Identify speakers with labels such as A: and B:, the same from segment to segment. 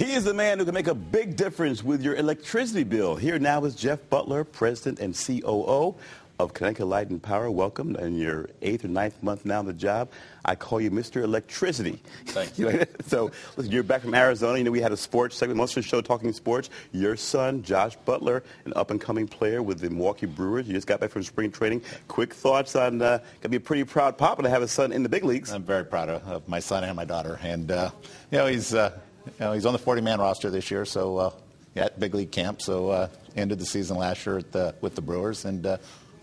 A: He is the man who can make a big difference with your electricity bill. Here now is Jeff Butler, President and COO of Connecticut Light and Power. Welcome in your 8th or 9th month now on the job. I call you Mr. Electricity.
B: Thank you.
A: So, listen, you're back from Arizona. You know, we had a sports segment, most of the show talking sports. Your son, Josh Butler, an up-and-coming player with the Milwaukee Brewers. You just got back from spring training. Quick thoughts on, going to be a pretty proud papa to have a son in the big leagues.
B: I'm very proud of my son and my daughter. And, he's on the 40-man roster this year, so at big league camp. So ended the season last year with the Brewers, and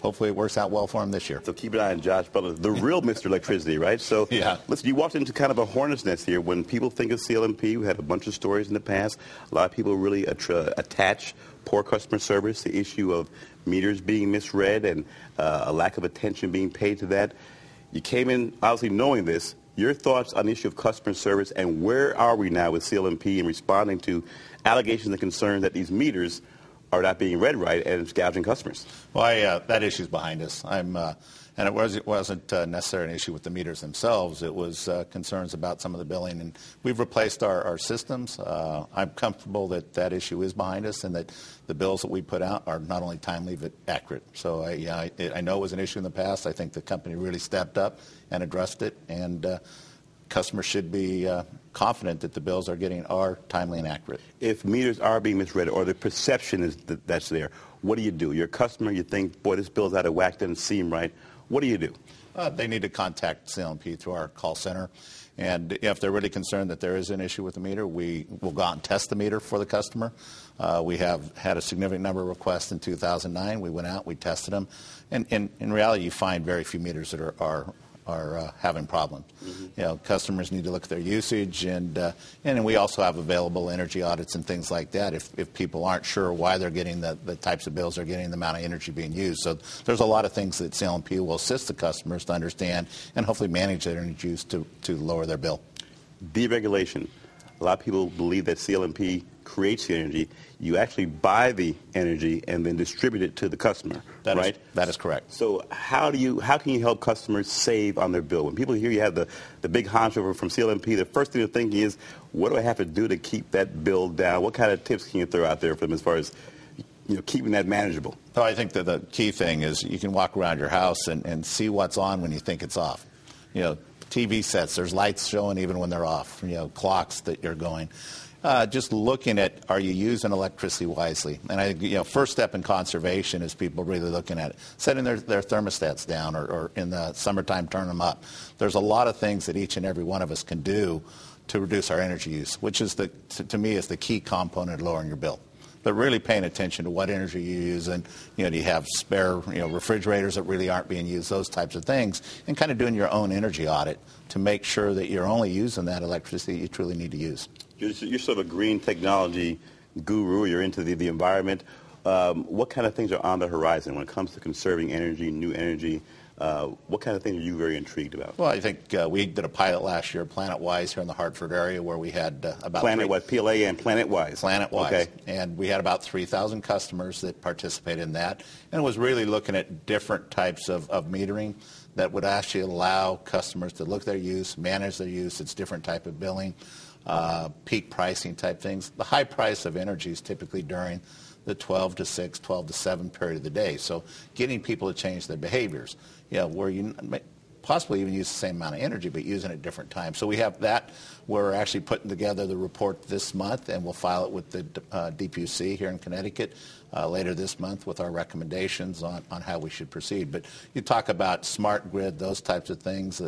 B: hopefully it works out well for him this year.
A: So keep an eye on Josh Butler, the real Mr. Electricity, right? So
B: yeah.
A: Listen, you walked into kind of a hornet's nest here. When people think of CLMP, we had a bunch of stories in the past. A lot of people really attach poor customer service, the issue of meters being misread, and a lack of attention being paid to that. You came in obviously knowing this. Your thoughts on the issue of customer service, and where are we now with CLMP in responding to allegations and concerns that these meters are not being read right and it's gouging customers?
B: Well, that issue's behind us. And it wasn't necessarily an issue with the meters themselves. It was concerns about some of the billing, and we've replaced our systems. I'm comfortable that issue is behind us, and that the bills that we put out are not only timely but accurate. So I know it was an issue in the past. I think the company really stepped up and addressed it, and customers should be confident that the bills are timely and accurate.
A: If meters are being misread, or the perception is that's there, what do? You're a customer, you think, boy, this bill's out of whack, doesn't seem right. What do you do?
B: They need to contact CLMP through our call center. And if they're really concerned that there is an issue with the meter, we will go out and test the meter for the customer. We have had a significant number of requests in 2009. We went out, we tested them. And in reality, you find very few meters that are having problems. Mm-hmm. Customers need to look at their usage, and we also have available energy audits and things like that if people aren't sure why they're getting the types of bills they're getting, the amount of energy being used. So there's a lot of things that CLMP will assist the customers to understand and hopefully manage their energy use to lower their bill.
A: Deregulation. A lot of people believe that CLMP creates the energy. You actually buy the energy and then distribute it to the customer, right?
B: That is correct.
A: So how can you help customers save on their bill? When people hear you have the big honcho from CLMP, the first thing they're thinking is, what do I have to do to keep that bill down? What kind of tips can you throw out there for them as far as keeping that manageable?
B: Oh, I think that the key thing is you can walk around your house and see what's on when you think it's off. TV sets, there's lights showing even when they're off, clocks that you're going. Just looking at, are you using electricity wisely? And I think, first step in conservation is people really looking at it. Setting their thermostats down, or in the summertime, turn them up. There's a lot of things that each and every one of us can do to reduce our energy use, which is, to me, is the key component of lowering your bill. But really paying attention to what energy you use, and do you have spare refrigerators that really aren't being used, those types of things, and kind of doing your own energy audit to make sure that you're only using that electricity you truly need to use.
A: You're sort of a green technology guru. You're into the environment. What kind of things are on the horizon when it comes to conserving energy, new energy? What kind of things are you very intrigued about?
B: Well, I think we did a pilot last year, PlanetWise, here in the Hartford area, where we had about
A: PlanetWise, PLA and PlanetWise.
B: PlanetWise.
A: Okay.
B: And we had about 3,000 customers that participated in that, and it was really looking at different types of metering that would actually allow customers to look at their use, manage their use. It's different type of billing, peak pricing type things. The high price of energy is typically during the 12 to 6, 12 to 7 period of the day. So getting people to change their behaviors, where you possibly even use the same amount of energy, but using it at different times. So we have that. We're actually putting together the report this month, and we'll file it with the DPUC here in Connecticut later this month with our recommendations on how we should proceed. But you talk about smart grid, those types of things,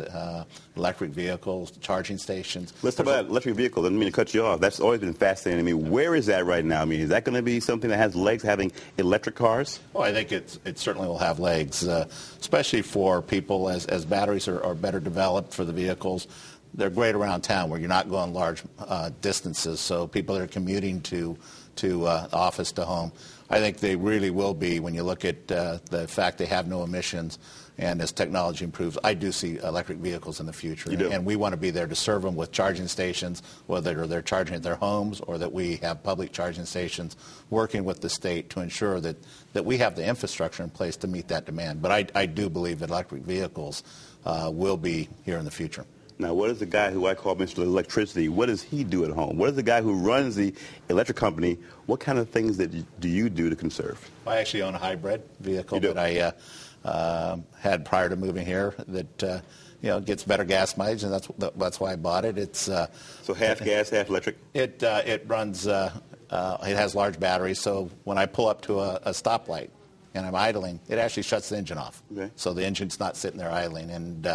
B: electric vehicles, charging stations.
A: Let's talk about electric vehicles. I didn't mean to cut you off. That's always been fascinating to me. Where is that right now? I mean, is that going to be something that has legs, having electric cars?
B: Well, I think it certainly will have legs, especially for people as batteries are better developed for the vehicles. They're great around town where you're not going large distances, so people that are commuting to office to home, I think they really will be, when you look at the fact they have no emissions, and as technology improves, I do see electric vehicles in the future.
A: You do.
B: And we want to be there to serve them with charging stations, whether they're charging at their homes or that we have public charging stations, working with the state to ensure that we have the infrastructure in place to meet that demand. But I do believe that electric vehicles will be here in the future.
A: Now, what is the guy who I call Mr. Electricity, what does he do at home? What is the guy who runs the electric company? What kind of things do you do to conserve?
B: I actually own a hybrid vehicle that I had prior to moving here that gets better gas mileage, and that's why I bought it. It's
A: so half gas, half electric.
B: It runs. It has large batteries, so when I pull up to a stoplight and I'm idling, it actually shuts the engine off.
A: Okay.
B: So the engine's not sitting there idling, and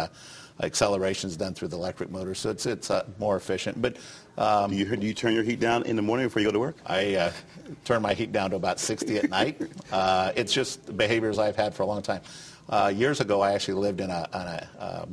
B: acceleration is done through the electric motor, so it's more efficient. But
A: do you turn your heat down in the morning before you go to work?
B: I turn my heat down to about 60 at night. It's just behaviors I've had for a long time. Years ago, I actually lived in a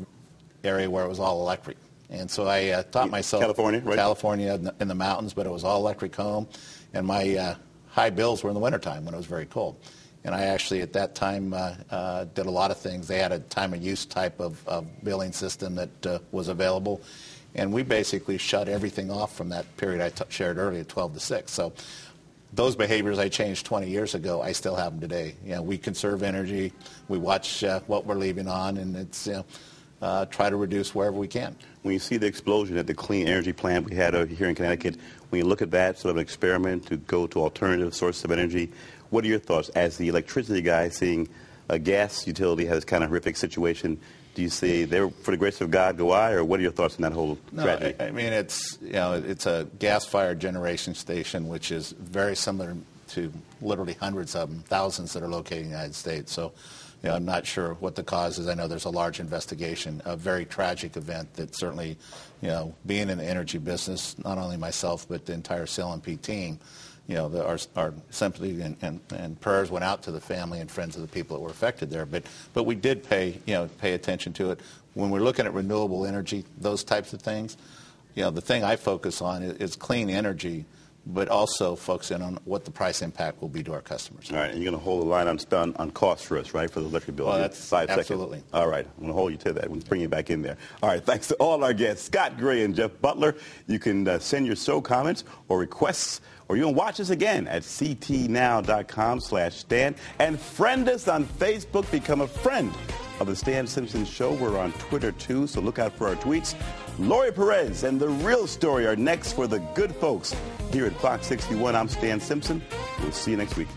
B: area where it was all electric. And so I taught myself...
A: California, right?
B: California in the mountains, but it was all electric home. And my high bills were in the wintertime when it was very cold. And I actually, at that time, did a lot of things. They had a time of use type of billing system that was available. And we basically shut everything off from that period I shared earlier, 12 to 6. So those behaviors I changed 20 years ago, I still have them today. We conserve energy. We watch what we're leaving on, and it's... try to reduce wherever we can.
A: When you see the explosion at the clean energy plant we had over here in Connecticut, when you look at that sort of an experiment to go to alternative sources of energy, what are your thoughts? As the electricity guy, seeing a gas utility has this kind of horrific situation, do you say, there, for the grace of God, go I, or what are your thoughts on that whole tragedy?
B: I mean, it's a gas-fired generation station, which is very similar to literally hundreds of them, thousands that are located in the United States. So, I'm not sure what the cause is. I know there's a large investigation, a very tragic event that certainly, being in the energy business, not only myself but the entire CLMP team, our sympathy and prayers went out to the family and friends of the people that were affected there. But we did pay attention to it. When we're looking at renewable energy, those types of things, the thing I focus on is clean energy, but also focusing on what the price impact will be to our customers.
A: All right, and you're going to hold the line on cost for us, right, for the electric bill?
B: Well, that's
A: 5
B: absolutely.
A: Seconds. All right, I'm going to hold you to that. We'll bring you back in there. All right, thanks to all our guests, Scott Gray and Jeff Butler. You can send your show comments or requests, or you can watch us again at ctnow.com/Stan. And friend us on Facebook. Become a friend of the Stan Simpson Show. We're on Twitter, too, so look out for our tweets. Lori Perez and The Real Story are next for the good folks here at Fox 61. I'm Stan Simpson. We'll see you next week.